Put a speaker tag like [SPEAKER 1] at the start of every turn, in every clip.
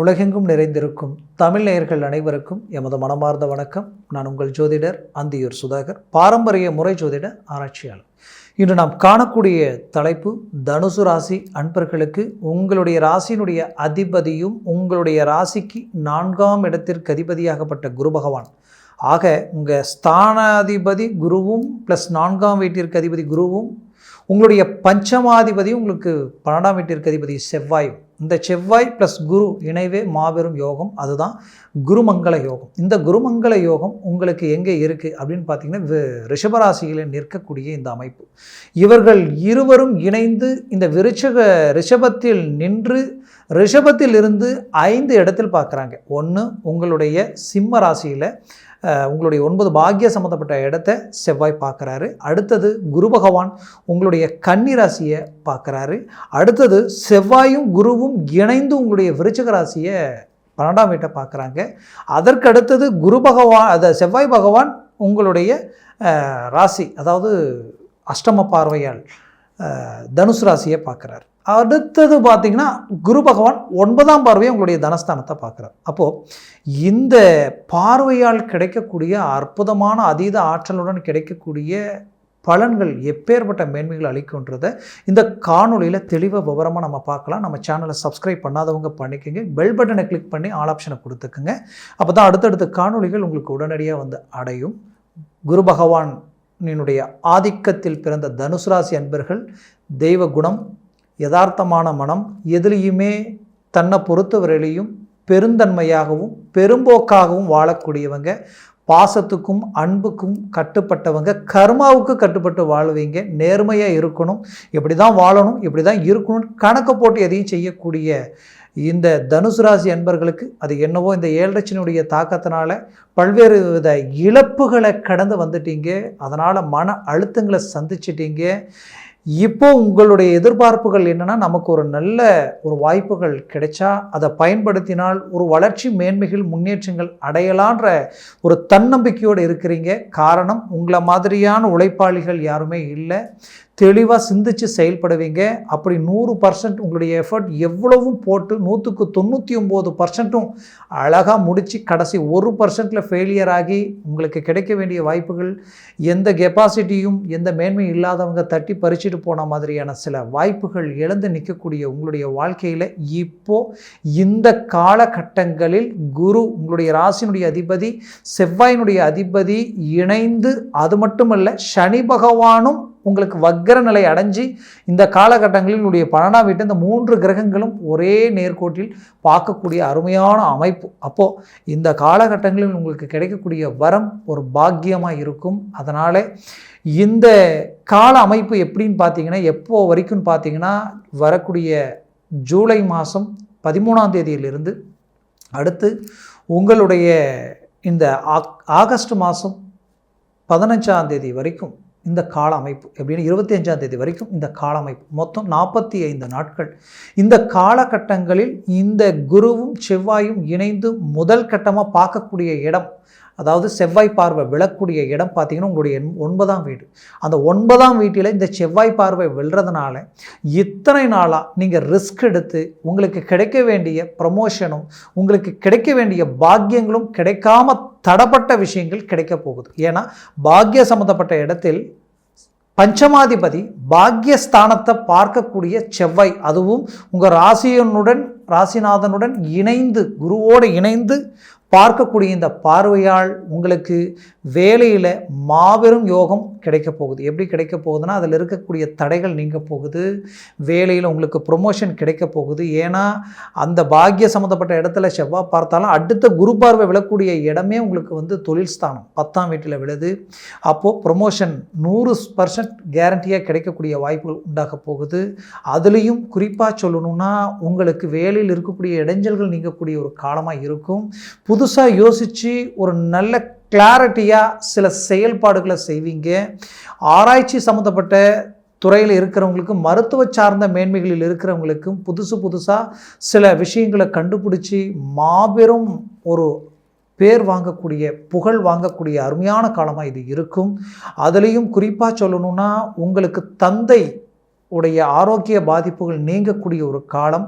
[SPEAKER 1] உலகெங்கும் நிறைந்திருக்கும் தமிழ் நேயர்கள் அனைவருக்கும் எமது மனமார்ந்த வணக்கம். நான் உங்கள் ஜோதிடர் அந்தியூர் சுதாகர், பாரம்பரிய முறை ஜோதிட ஆராய்ச்சியாளர். இன்று நாம் காணக்கூடிய தலைப்பு தனுசு ராசி அன்பர்களுக்கு உங்களுடைய ராசியினுடைய அதிபதியும் உங்களுடைய ராசிக்கு 4ஆம் இடத்திற்கு அதிபதியாகப்பட்ட குரு பகவான். ஆக உங்கள் ஸ்தானாதிபதி குருவும் ப்ளஸ் 4ஆம் வீட்டிற்கு அதிபதி குருவும், உங்களுடைய பஞ்சமாதிபதி உங்களுக்கு 12ஆம் வீட்டிற்கு அதிபதி செவ்வாயும், இந்த செவ்வாய் ப்ளஸ் குரு இணைவே மாபெரும் யோகம். அதுதான் குருமங்கள யோகம். இந்த குருமங்கள யோகம் உங்களுக்கு எங்கே இருக்குது அப்படின்னு பார்த்தீங்கன்னா ரிஷபராசியில் நிற்கக்கூடிய இந்த அமைப்பு. இவர்கள் இருவரும் இணைந்து இந்த ரிஷபத்தில் நின்று ரிஷபத்தில் இருந்து 5 இடத்தில் பார்க்குறாங்க. ஒன்று உங்களுடைய சிம்ம ராசியில் உங்களுடைய 9 பாக்கிய சம்மந்தப்பட்ட இடத்த செவ்வாய் பார்க்குறாரு. அடுத்தது குரு பகவான் உங்களுடைய கன்னி ராசியை பார்க்குறாரு. அடுத்தது செவ்வாயும் குருவும் இணைந்து உங்களுடைய விருச்சிக ராசியை 12ஆம் வீட்டை பார்க்குறாங்க. அதற்கு அடுத்தது செவ்வாய் பகவான் உங்களுடைய ராசி, அதாவது அஷ்டம பார்வையால் தனுசு ராசியை பார்க்குறாரு. அடுத்தது பார்த்திங்கன்னா குரு பகவான் 9ஆம் பார்வையை உங்களுடைய தனஸ்தானத்தை பார்க்குறார். அப்போது இந்த பார்வையால் கிடைக்கக்கூடிய அற்புதமான அதீத ஆற்றலுடன் கிடைக்கக்கூடிய பலன்கள் எப்பேற்பட்ட மேன்மைகள் அளிக்குன்றதை இந்த காணொலியில் தெளிவாக விவரமாக நம்ம பார்க்கலாம். நம்ம சேனலை சப்ஸ்கிரைப் பண்ணாதவங்க பண்ணிக்கோங்க, பெல் பட்டனை கிளிக் பண்ணி ஆல் ஆப்ஷனை கொடுத்துக்குங்க. அப்போ தான் அடுத்தடுத்த காணொலிகள் உங்களுக்கு உடனடியாக வந்து அடையும். குரு பகவானினுடைய ஆதிக்கத்தில் பிறந்த தனுசு ராசி அன்பர்கள் தெய்வ குணம், யதார்த்தமான மனம், எதிலையுமே தன்னை பொறுத்தவரையிலையும் பெருந்தன்மையாகவும் பெரும்போக்காகவும் வாழக்கூடியவங்க, பாசத்துக்கும் அன்புக்கும் கட்டுப்பட்டவங்க, கர்மாவுக்கு கட்டுப்பட்டு வாழ்வீங்க, நேர்மையாக இருக்கணும், இப்படி தான் வாழணும், இப்படி தான் இருக்கணும், கணக்கு போட்டு எதையும் செய்யக்கூடிய இந்த தனுசு ராசி அன்பர்களுக்கு அது என்னவோ இந்த 7 லட்சனுடைய தாக்கத்தினால பல்வேறு வித இழப்புகளை கடந்து வந்துட்டீங்க. அதனால் மன அழுத்தங்களை சந்திச்சிட்டீங்க. இப்போ உங்களுடைய எதிர்பார்ப்புகள் என்னென்னா, நமக்கு ஒரு நல்ல வாய்ப்புகள் கிடைச்சா அதை பயன்படுத்தினால் ஒரு வளர்ச்சி, மேன்மைகள், முன்னேற்றங்கள் அடையலான்ற ஒரு தன்னம்பிக்கையோடு இருக்கிறீங்க. காரணம், உங்களை மாதிரியான உழைப்பாளிகள் யாருமே இல்லை. தெளிவாக சிந்தித்து செயல்படுவீங்க. அப்படி 100% உங்களுடைய எஃபர்ட் எவ்வளவும் போட்டு 100க்கு 99% அழகாக முடித்து கடைசி 1%ல் ஃபெயிலியர் ஆகி உங்களுக்கு கிடைக்க வேண்டிய வாய்ப்புகள், எந்த கெப்பாசிட்டியும் எந்த மேன்மையும் இல்லாதவங்க தட்டி பறிச்சுட்டு போன மாதிரியான சில வாய்ப்புகள் இழந்து நிற்கக்கூடிய உங்களுடைய வாழ்க்கையில் இப்போது இந்த காலகட்டங்களில் குரு உங்களுடைய ராசியினுடைய அதிபதி செவ்வாயினுடைய அதிபதி இணைந்து, அது மட்டுமல்ல சனி பகவானும் உங்களுக்கு வக்கர நிலை அடைஞ்சு இந்த காலகட்டங்களில் உங்களுடைய 12ஆம் வீட்டை இந்த 3 கிரகங்களும் ஒரே நேர்கோட்டில் பார்க்கக்கூடிய அருமையான அமைப்பு. அப்போது இந்த காலகட்டங்களில் உங்களுக்கு கிடைக்கக்கூடிய வரம் ஒரு பாக்கியமாக இருக்கும். அதனால் இந்த கால அமைப்பு எப்படின்னு பார்த்தீங்கன்னா, எப்போ வரைக்கும் பார்த்தீங்கன்னா, வரக்கூடிய ஜூலை மாதம் 13ஆம் தேதியிலிருந்து அடுத்து உங்களுடைய இந்த ஆகஸ்ட் மாதம் 15ஆம் தேதி வரைக்கும் இந்த கால அமைப்பு எப்படின்னு 25ஆம் தேதி வரைக்கும் இந்த கால அமைப்பு மொத்தம் 45 நாட்கள். இந்த காலகட்டங்களில் இந்த குருவும் செவ்வாயும் இணைந்து முதல் கட்டமாக பார்க்கக்கூடிய இடம், அதாவது செவ்வாய் பார்வை விழக்கூடிய இடம் பார்த்திங்கன்னா உங்களுடைய 9ஆம் வீடு. அந்த 9ஆம் வீட்டில் இந்த செவ்வாய் பார்வை விழுறதுனால இத்தனை நாளாக நீங்கள் ரிஸ்க் எடுத்து உங்களுக்கு கிடைக்க வேண்டிய ப்ரமோஷனும் உங்களுக்கு கிடைக்க வேண்டிய பாக்கியங்களும் கிடைக்காம தடப்பட்ட விஷயங்கள் கிடைக்க போகுது. ஏன்னா பாக்கிய சம்மந்தப்பட்ட இடத்தில் பஞ்சமாதிபதி பாக்கியஸ்தானத்தை பார்க்கக்கூடிய செவ்வாய், அதுவும் உங்கள் ராசிநாதனுடன் இணைந்து குருவோடு இணைந்து பார்க்கக்கூடிய இந்த பார்வையால் உங்களுக்கு வேலையில் மாபெரும் யோகம் கிடைக்க போகுது. எப்படி கிடைக்க போகுதுன்னா, அதில் இருக்கக்கூடிய தடைகள் நீங்க போகுது. வேலையில் உங்களுக்கு ப்ரொமோஷன் கிடைக்க போகுது. ஏன்னா அந்த பாக்கிய சம்மந்தப்பட்ட இடத்துல செவ்வாய் பார்த்தாலும் அடுத்த குரு பார்வை விழக்கூடிய இடமே உங்களுக்கு வந்து தொழில் ஸ்தானம் 10ஆம் வீட்டில் விழுது. அப்போது ப்ரொமோஷன் 100% கேரண்டியாக கிடைக்கக்கூடிய வாய்ப்புகள் உண்டாக போகுது. அதுலேயும் குறிப்பாக சொல்லணும்னா, உங்களுக்கு வேலையில் இருக்கக்கூடிய இடைஞ்சல்கள் நீங்கக்கூடிய ஒரு காலமாக இருக்கும். புதுசாக யோசித்து ஒரு நல்ல கிளாரிட்டியாக சில செயல்பாடுகளை செய்வீங்க. ஆராய்ச்சி சம்மந்தப்பட்ட துறையில் இருக்கிறவங்களுக்கும் மருத்துவ சார்ந்த மேன்மைகளில் இருக்கிறவங்களுக்கும் புதுசாக சில விஷயங்களை கண்டுபிடிச்சி மாபெரும் ஒரு பேர் வாங்கக்கூடிய, புகழ் வாங்கக்கூடிய அருமையான காலமாக இது இருக்கும். அதுலேயும் குறிப்பாக சொல்லணும்னா, உங்களுக்கு தந்தை உடைய ஆரோக்கிய பாதிப்புகள் நீங்கக்கூடிய ஒரு காலம்.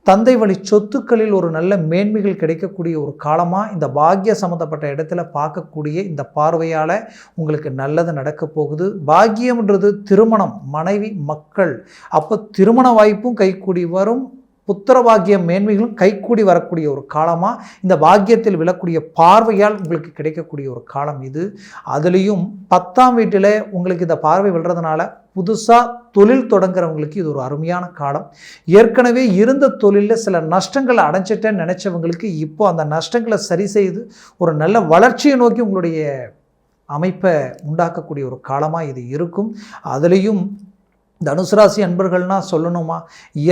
[SPEAKER 1] தந்தை வழி சொத்துக்களில் ஒரு நல்ல மேன்மைகள் கிடைக்கக்கூடிய ஒரு காலமாக இந்த பாக்கிய சம்மந்தப்பட்ட இடத்துல பார்க்கக்கூடிய இந்த பார்வையால் உங்களுக்கு நல்லது நடக்க போகுது. பாக்கியம்ன்றது திருமணம், மனைவி, மக்கள். அப்போ திருமண வாய்ப்பும் கைக்கூடி வரும், புத்திர பாக்கியம் மேன்மைகளும் கைக்கூடி வரக்கூடிய ஒரு காலமாக இந்த பாக்கியத்தில் விழக்கூடிய பார்வையால் உங்களுக்கு கிடைக்கக்கூடிய ஒரு காலம் இது. அதுலேயும் 10ஆம் வீட்டில் உங்களுக்கு இந்த பார்வை விழுறதுனால புதுசாக தொழில் தொடங்குறவங்களுக்கு இது ஒரு அருமையான காலம். ஏற்கனவே இருந்த தொழிலில் சில நஷ்டங்களை அடைஞ்சிட்டேன்னு நினச்சவங்களுக்கு இப்போ அந்த நஷ்டங்களை சரி செய்து ஒரு நல்ல வளர்ச்சியை நோக்கி உங்களுடைய அமைப்பை உண்டாக்கக்கூடிய ஒரு காலமாக இது இருக்கும். அதுலேயும் தனுசு ராசி அன்பர்கள்னால் சொல்லணுமா,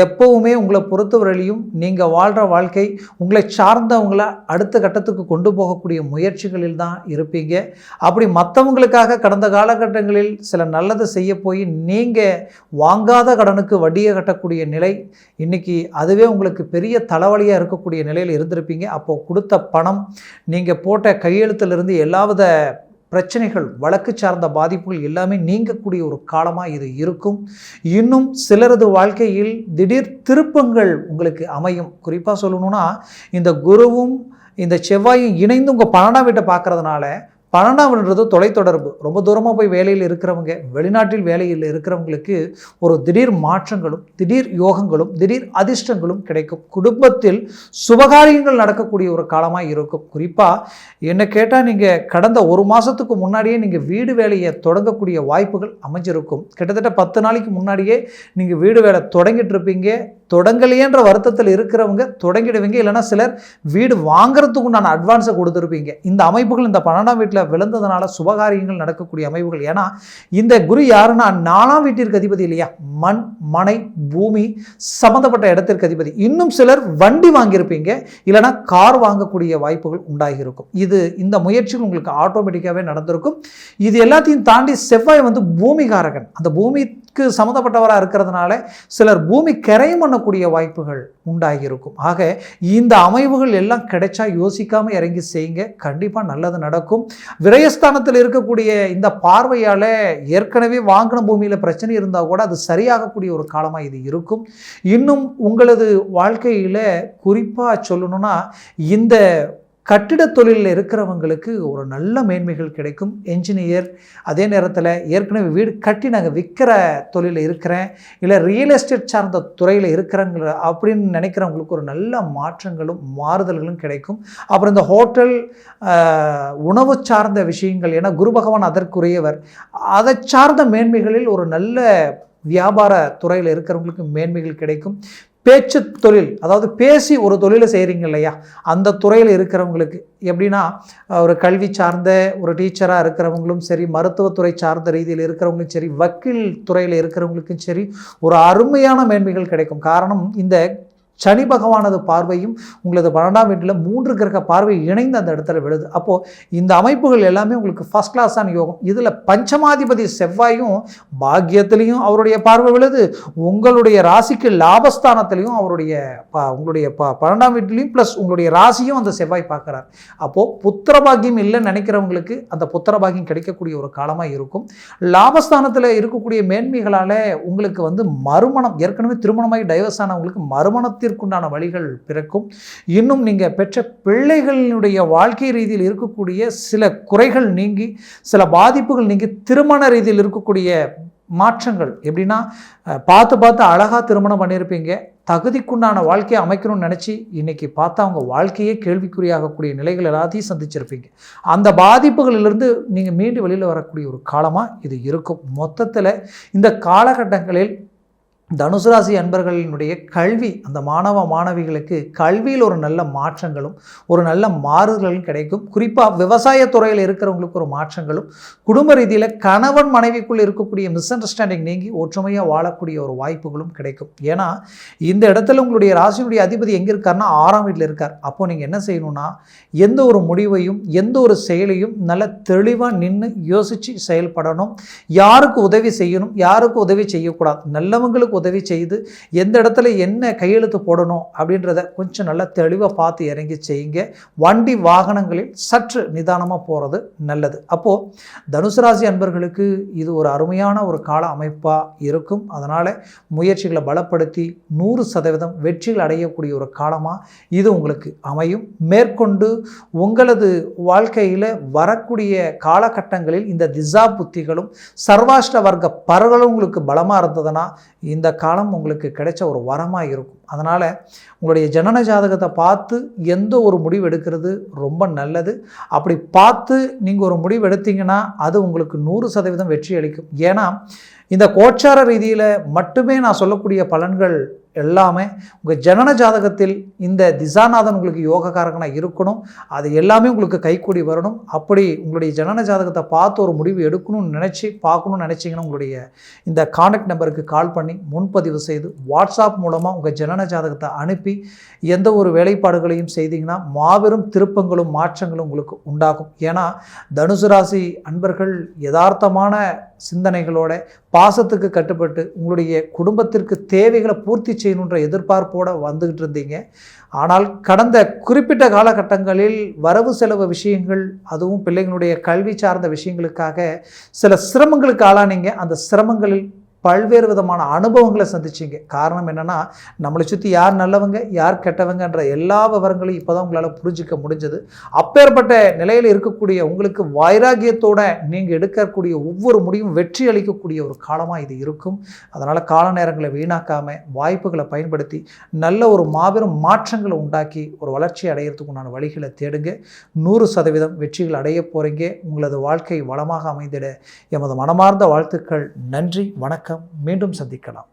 [SPEAKER 1] எப்போவுமே உங்களை பொறுத்தவரையிலையும் நீங்கள் வாழ்கிற வாழ்க்கை உங்களை சார்ந்தவங்களை அடுத்த கட்டத்துக்கு கொண்டு போகக்கூடிய முயற்சிகளில் தான் இருப்பீங்க. அப்படி மற்றவங்களுக்காக கடந்த காலகட்டங்களில் சில நல்லதை செய்ய போய் நீங்கள் வாங்காத கடனுக்கு வட்டியை கட்டக்கூடிய நிலை இன்றைக்கி அதுவே உங்களுக்கு பெரிய தலைவலியாக இருக்கக்கூடிய நிலையில் இருந்திருப்பீங்க. அப்போது கொடுத்த பணம், நீங்கள் போட்ட கையெழுத்திலிருந்து எல்லாவித பிரச்சனைகள், வழக்கு சார்ந்த பாதிப்புகள் எல்லாமே நீங்கக்கூடிய ஒரு காலமாக இது இருக்கும். இன்னும் சிலரது வாழ்க்கையில் திடீர் திருப்பங்கள் உங்களுக்கு அமையும். குறிப்பாக சொல்லணும்னா இந்த குருவும் இந்த செவ்வாயும் இணைந்து உங்கள் 12ஆம் வீட்டை பார்க்கறதுனால, 12ஆம்ன்றது தொலைத்தொடர்பு. ரொம்ப தூரமாக போய் வேலையில் இருக்கிறவங்க, வெளிநாட்டில் வேலையில் இருக்கிறவங்களுக்கு ஒரு திடீர் மாற்றங்களும் திடீர் யோகங்களும் திடீர் அதிர்ஷ்டங்களும் கிடைக்கும். குடும்பத்தில் சுபகாரியங்கள் நடக்கக்கூடிய ஒரு காலமாக இருக்கும். குறிப்பாக என்ன கேட்டால் நீங்கள் கடந்த ஒரு மாதத்துக்கு முன்னாடியே நீங்கள் வீடு வேலையை தொடங்கக்கூடிய வாய்ப்புகள் அமைஞ்சிருக்கும். கிட்டத்தட்ட 10 நாளைக்கு முன்னாடியே நீங்கள் வீடு வேலை தொடங்கிட்டு இருப்பீங்க. தொடங்கலையேன்ற வருத்தத்தில் இருக்கிறவங்க தொடங்கிடுவீங்க. இல்லைனா சிலர் வீடு வாங்குறதுக்கு உண்டான அட்வான்ஸை கொடுத்துருப்பீங்க. இந்த அமைப்புகள் இந்த 12ஆம் வீட்டில் விழுந்ததுனால சுபகாரியங்கள் நடக்கக்கூடிய அமைப்புகள். ஏன்னா இந்த குரு யாருன்னா 4ஆம் வீட்டிற்கு அதிபதி இல்லையா, மண், மனை, பூமி சம்பந்தப்பட்ட இடத்திற்கு அதிபதி. இன்னும் சிலர் வண்டி வாங்கியிருப்பீங்க, இல்லைனா கார் வாங்கக்கூடிய வாய்ப்புகள் உண்டாகியிருக்கும். இது இந்த முயற்சிகள் உங்களுக்கு ஆட்டோமேட்டிக்காகவே நடந்திருக்கும். இது எல்லாத்தையும் தாண்டி செவ்வாய் பூமிகாரகன், அந்த பூமிக்கு சம்மந்தப்பட்டவராக இருக்கிறதுனால சிலர் பூமி கரையும் பண்ணக்கூடிய வாய்ப்புகள் உண்டாகியிருக்கும். ஆக இந்த அமைவுகள் எல்லாம் கிடைச்சா யோசிக்காம இறங்கி செய்யுங்க, கண்டிப்பாக நல்லது நடக்கும். விரயஸ்தானத்தில் இருக்கக்கூடிய இந்த பார்வையால் ஏற்கனவே வாங்கின பூமியில் பிரச்சனை இருந்தால் கூட அது சரியாகக்கூடிய ஒரு காலமாக இது இருக்கும். இன்னும் உங்களது வாழ்க்கையில் குறிப்பாக சொல்லணும்னா இந்த கட்டிட தொழிலில் இருக்கிறவங்களுக்கு ஒரு நல்ல மேன்மைகள் கிடைக்கும். என்ஜினியர், அதே நேரத்தில் ஏற்கனவே வீடு கட்டி நாங்கள் விற்கிற தொழிலில் இருக்கிறேன், இல்லை ரியல் எஸ்டேட் சார்ந்த துறையில் இருக்கிறவங்க அப்படின்னு நினைக்கிறவங்களுக்கு ஒரு நல்ல மாற்றங்களும் மாறுதல்களும் கிடைக்கும். அப்புறம் இந்த ஹோட்டல், உணவு சார்ந்த விஷயங்கள், ஏன்னா குரு பகவான் அதற்குரியவர், அதை சார்ந்த மேன்மைகளில் ஒரு நல்ல வியாபார துறையில் இருக்கிறவங்களுக்கு மேன்மைகள் கிடைக்கும். பேச்சு தொழில், அதாவது பேசி ஒரு தொழிலை செய்கிறீங்க இல்லையா, அந்த துறையில் இருக்கிறவங்களுக்கு எப்படின்னா ஒரு கல்வி சார்ந்த ஒரு டீச்சராக இருக்கிறவங்களும் சரி, மருத்துவத்துறை சார்ந்த ரீதியில் இருக்கிறவங்களும் சரி, வக்கீல் துறையில் இருக்கிறவங்களுக்கும் சரி ஒரு அருமையான மேன்மைகள் கிடைக்கும். காரணம் இந்த சனி பகவானது பார்வையும் உங்களது 12ஆம் வீட்டில் 3 கிரக பார்வை இணைந்து அந்த இடத்துல விழுது. அப்போது இந்த அமைப்புகள் எல்லாமே உங்களுக்கு ஃபஸ்ட் கிளாஸான யோகம். இதில் பஞ்சமாதிபதி செவ்வாயும் பாக்கியத்திலையும் அவருடைய பார்வை விழுது, உங்களுடைய ராசிக்கு லாபஸ்தானத்திலையும் உங்களுடைய 12ஆம் வீட்டிலையும் ப்ளஸ் உங்களுடைய ராசியும் அந்த செவ்வாய் பார்க்குறார். அப்போது புத்திர பாக்கியம் இல்லைன்னு நினைக்கிறவங்களுக்கு அந்த புத்திர பாக்கியம் கிடைக்கக்கூடிய ஒரு காலமாக இருக்கும். லாபஸ்தானத்தில் இருக்கக்கூடிய மேன்மைகளால் உங்களுக்கு மறுமணம், ஏற்கனவே திருமணமாகி டைவர்ஸ் ஆனவங்களுக்கு மறுமணத்தில் க்குண்டான வழிகள் பிறக்கும். இன்னும் நீங்கள் பெற்ற பிள்ளைகளுடைய வாழ்க்கை ரீதியில் இருக்கக்கூடிய சில குறைகள் நீங்கி, சில பாதிப்புகள் நீங்கி, திருமண ரீதியில் இருக்கக்கூடிய மாற்றங்கள் எப்படின்னா பார்த்து அழகாக திருமணம் பண்ணியிருப்பீங்க, தகுதிக்குண்டான வாழ்க்கையை அமைக்கணும்னு நினச்சி இன்றைக்கி பார்த்தா அவங்க வாழ்க்கையே கேள்விக்குறியாகக்கூடிய நிலைகள் எல்லாத்தையும் சந்திச்சிருப்பீங்க. அந்த பாதிப்புகளிலிருந்து நீங்கள் மீண்டு வெளியில் வரக்கூடிய ஒரு காலமாக இது இருக்கும். மொத்தத்தில் இந்த காலகட்டங்களில் தனுசு ராசி அன்பர்களினுடைய கல்வி, அந்த மாணவ மாணவிகளுக்கு கல்வியில் ஒரு நல்ல மாற்றங்களும் ஒரு நல்ல மாறுதல்களும் கிடைக்கும். குறிப்பாக விவசாயத்துறையில் இருக்கிறவங்களுக்கு ஒரு மாற்றங்களும், குடும்ப ரீதியில் கணவன் மனைவிக்குள் இருக்கக்கூடிய மிஸ் அண்டர்ஸ்டாண்டிங் நீங்கி ஒற்றுமையாக வாழக்கூடிய ஒரு வாய்ப்புகளும் கிடைக்கும். ஏன்னா இந்த இடத்துல உங்களுடைய ராசியினுடைய அதிபதி எங்கே இருக்காருன்னா 6ஆம் வீட்டில் இருக்கார். அப்போது நீங்கள் என்ன செய்யணும்னா எந்த ஒரு முடிவையும் எந்த ஒரு செயலையும் நல்ல தெளிவாக நின்று யோசித்து செயல்படணும். யாருக்கு உதவி செய்யணும், யாருக்கு உதவி செய்யக்கூடாது, நல்லவங்களுக்கு மக்களுக்கு உதவி செய்து எந்த இடத்துல என்ன கையெழுத்து போடணும் அப்படின்றத கொஞ்சம் நல்லா தெளிவாக பார்த்து இறங்கி செய்யுங்க. வண்டி வாகனங்களில் சற்று நிதானமாக போகிறது நல்லது. அப்போது தனுசு ராசி அன்பர்களுக்கு இது ஒரு அருமையான ஒரு கால அமைப்பாக இருக்கும். அதனால் முயற்சிகளை பலப்படுத்தி 100% வெற்றிகள் அடையக்கூடிய ஒரு காலமாக இது உங்களுக்கு அமையும். மேற்கொண்டு உங்களது வாழ்க்கையில் வரக்கூடிய காலகட்டங்களில் இந்த திசா புத்திகளும் சர்வாஷ்ட வர்க்க பரவலும் உங்களுக்கு பலமாக இருந்ததுன்னா இந்த காலம் உங்களுக்கு கிடைச்ச ஒரு வரமாக இருக்கும். அதனால் உங்களுடைய ஜனன ஜாதகத்தை பார்த்து எந்த ஒரு முடிவு எடுக்கிறது ரொம்ப நல்லது. அப்படி பார்த்து நீங்கள் ஒரு முடிவு எடுத்தீங்கன்னா அது உங்களுக்கு 100% வெற்றி அளிக்கும். ஏன்னா இந்த கோச்சார ரீதியில் மட்டுமே நான் சொல்லக்கூடிய பலன்கள் எல்லாமே உங்கள் ஜனன ஜாதகத்தில் இந்த திசாநாதன் உங்களுக்கு யோகக்காரகனாக இருக்கணும். அது எல்லாமே உங்களுக்கு கைக்கூடி வரணும். அப்படி உங்களுடைய ஜனன ஜாதகத்தை பார்த்து ஒரு முடிவு எடுக்கணும்னு பார்க்கணும்னு நினச்சிங்கன்னா உங்களுடைய இந்த கான்டாக்ட் நம்பருக்கு கால் பண்ணி முன்பதிவு செய்து வாட்ஸ்அப் மூலமாக உங்கள் ஜனன ஜாதகத்தை அனுப்பி எந்த ஒரு வேலைப்பாடுகளையும் செய்தீங்கன்னா மாபெரும் திருப்பங்களும் மாற்றங்களும் உங்களுக்கு உண்டாகும். ஏன்னா தனுசு ராசி அன்பர்கள் யதார்த்தமான சிந்தனைகளோட பாசத்துக்கு கட்டுப்பட்டு உங்களுடைய குடும்பத்திற்கு தேவைகளை பூர்த்தி செய்யணுன்ற எதிர்பார்ப்போடு வந்துக்கிட்டு இருந்தீங்க. ஆனால் கடந்த குறிப்பிட்ட காலகட்டங்களில் வரவு செலவு விஷயங்கள், அதுவும் பிள்ளைங்களுடைய கல்வி சார்ந்த விஷயங்களுக்காக சில சிரமங்களுக்கு ஆளானீங்க. அந்த சிரமங்களில் பல்வேறு விதமான அனுபவங்களை சந்திச்சிங்க. காரணம் என்னென்னா நம்மளை சுற்றி யார் நல்லவங்க யார் கெட்டவங்கன்ற எல்லா விவரங்களையும் இப்போ தான் உங்களால் புரிஞ்சிக்க முடிஞ்சது. அப்பேற்பட்ட நிலையில் இருக்கக்கூடிய உங்களுக்கு வைராகியத்தோடு நீங்கள் எடுக்கக்கூடிய ஒவ்வொரு முடிவும் வெற்றி அளிக்கக்கூடிய ஒரு காலமாக இது இருக்கும். அதனால் கால நேரங்களை வீணாக்காமல் வாய்ப்புகளை பயன்படுத்தி நல்ல ஒரு மாபெரும் மாற்றங்களை உண்டாக்கி ஒரு வளர்ச்சி அடையிறதுக்கு உண்டான வழிகளை தேடுங்க. 100% வெற்றிகள் அடைய போகிறீங்க. உங்களது வாழ்க்கை வளமாக அமைந்திட எமது மனமார்ந்த வாழ்த்துக்கள். நன்றி, வணக்கம். மீண்டும் சந்திக்கலாம்.